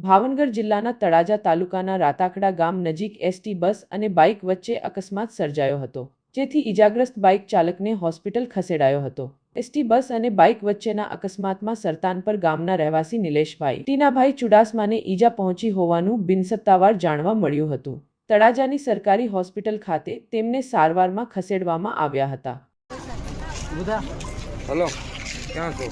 ભાવનગર જિલ્લાના તળાજા તાલુકાના રાતાખડા ગામ નજીક એસટી બસ અને બાઇક વચ્ચે અકસ્માત સર્જાયો હતો, જેથી ઇજાગ્રસ્ત બાઇક ચાલકને હોસ્પિટલ ખસેડાયો હતો। એસટી બસ અને બાઇક વચ્ચેના અકસ્માતમાં સરતાનપર ગામના રહેવાસી નિલેશભાઈ ટીનાભાઈ ચુડાસમાને ઈજા પહોંચી હોવાનું બિનસત્તાવાર જાણવા મળ્યું હતું। તળાજાની સરકારી હોસ્પિટલ ખાતે તેમને સારવારમાં ખસેડવામાં આવ્યા હતા। हेलो क्या છો?